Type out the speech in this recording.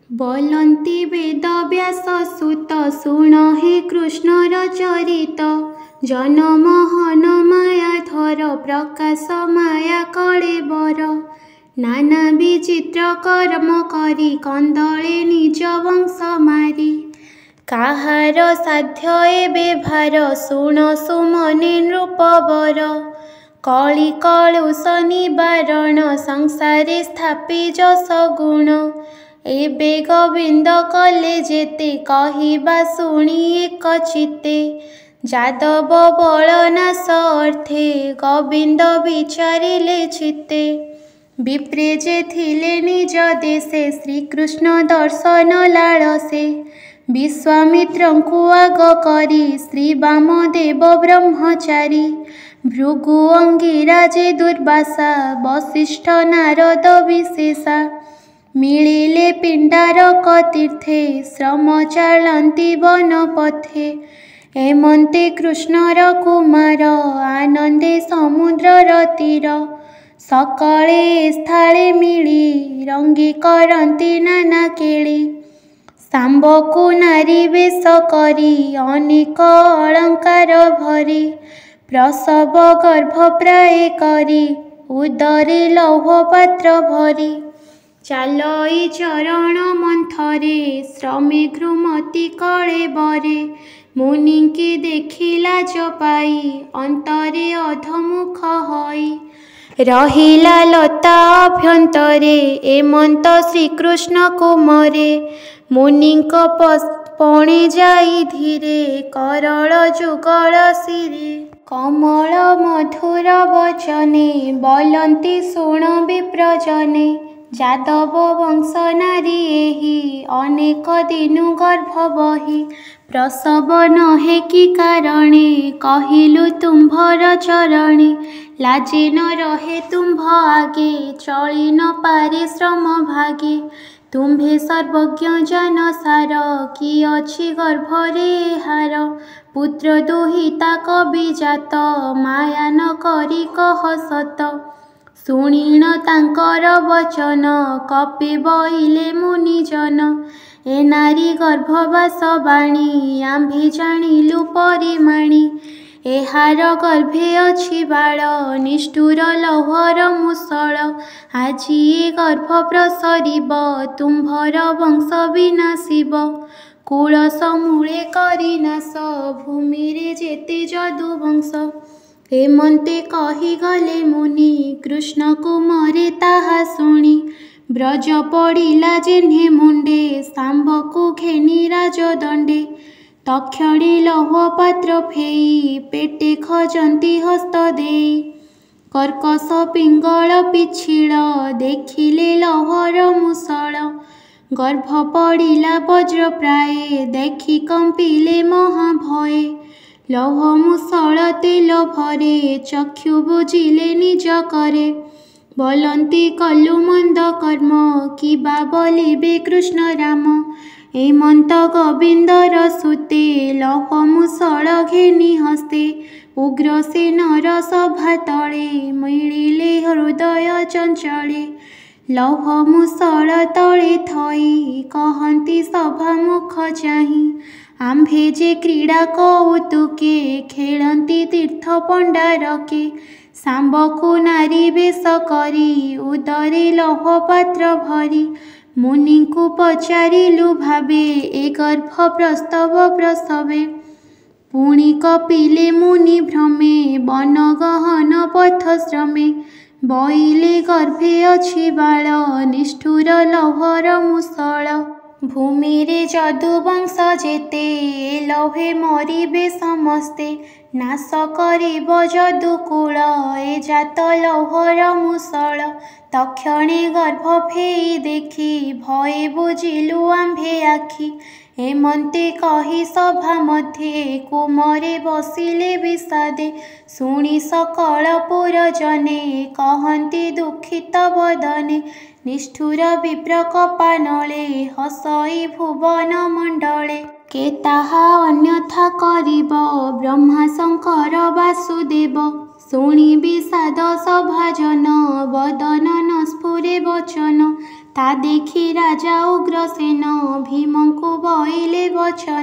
बोलन्ति वेद व्यास सुत शुण हे कृष्णर चरित जन्म हन माया धर प्रकाश माया कलेबर नाना विचित्र कर्म करी कंदले निज वंश मारी काहार साध्य एबे भार शुण सुमने नृपवर कଳି कलुष निवारण संसारे स्थापी जस गुण एबे गोविंद कले जेते कहिबा शुणी एक चित्ते जादव बलनाश अर्थे गोविंद विचारिले चित्ते विप्रे जे थिले निज देशे श्रीकृष्ण दर्शन लालसे विश्वामित्रंकु आग करी श्री वामदेव ब्रह्मचारी भृगु अंगिराजे दुर्वासा वसिष्ठ नारद विशेषा मिलिले पिंडारक तीर्थे श्रम चालन्ति वन पथे एमन्ते कृष्णर कुमार आनंदे समुद्रर तीर सकाळे स्थाळे मिली रंगी करन्ति नाना केळी सांबकु नारी वेश करी अनेक अलंकार भरी प्रसव गर्भ प्राय करी उदरे लौह पात्र भरी चालई चरण मंथरे श्रमे घृमति कलेबरे मुनिंकी देखिला जपाई अंतरे अधमुख हई रहिला लता अभ्यंतरे एमंत श्रीकृष्ण कुमरे मुनिंक पणे जाई धीरे करल जुगल सिरे कमल मधुर वचने बोलन्ति शुण विप्रजने जादव वंश नारी एहि अनेक दिनु गर्भ बही प्रसव नहे कि कारणे कहिलु तुम्भर चरणे लाजे न रहे तुम्भ आगे चली न पारे श्रम भागे तुम्भे सर्वज्ञ जन सार कि अछि गर्भरे हार पुत्र दुहिता कवि जात माया न करी कह सत शुणिण तांकर वचन कपि बइले मुनिजन ए नारी गर्भवास बाणी आम्भे जानिलु परिमाणी एहार गर्भे अछि बाळ निष्ठुर लौहर मुसळ आजी ए गर्भ प्रसरिब तुम्भर वंश विनाशिब कूल समूले करी नाश भूमिरे जेते जदु वंश हेमंते कही गले मुनि कृष्ण कुमरे ताहा शुणी ब्रज पड़िला जेह्ने मुंडे सांबकु घेनी राजदंडे तक्षणी लौह पात्र फेई पेटे खजंती हस्त देई कर्कश पिंगल पिछिड़ देखिले लौहर मुसळ गर्भ पड़िला वज्र प्राये देखि कंपिले महाभये लौह मुसळ तेल भरे चक्षु बुझिले निज करे बोलन्ति कलु मंद कर्म कि बोलिबे कृष्ण राम एमंत गोविंदर सुते लौह मुसळ घेनी हस्ते उग्रसेनर सभा तले मिलिले हृदय चंचले लौह मुसळ तले थई कहन्ति सभा मुख चाहि आम्भे जे क्रीड़ा कौतुके खेलन्ति तीर्थ पंडारके सांबकु नारी वेश करी उदरे लौह पात्र भरी मुनिंकु पचारिलु भावे ए गर्भ प्रस्तव प्रसवे पुणी कपिले मुनि भ्रमे वन गहन पथ श्रमे बइले गर्भे अछि बाळ निष्ठुर लौहर मुसळ भूमिरे जदुवंश जेते लौहे मरिबे समस्ते नाश करिब जदुकूल ए जात लौहर मुसळ तक्षणे गर्भ फेई देखि भये बुझिलु आम्भे आखि एमन्ते कही सभा मध्ये कुमरे बसिले विषादे शुणी सकल पुरजने कहन्ति दुखित बदने निष्ठुर विप्र कपानले हसई भुवन मंडले के ताहा अन्यथा करिब ब्रह्मा शंकर वासुदेव शुणी विषाद सभाजन बदन न स्फुरे वचन ତା ଦେଖି ରାଜା ଉଗ୍ରସେନ ଭୀମଙ୍କୁ ବଇଲେ ବଚନ।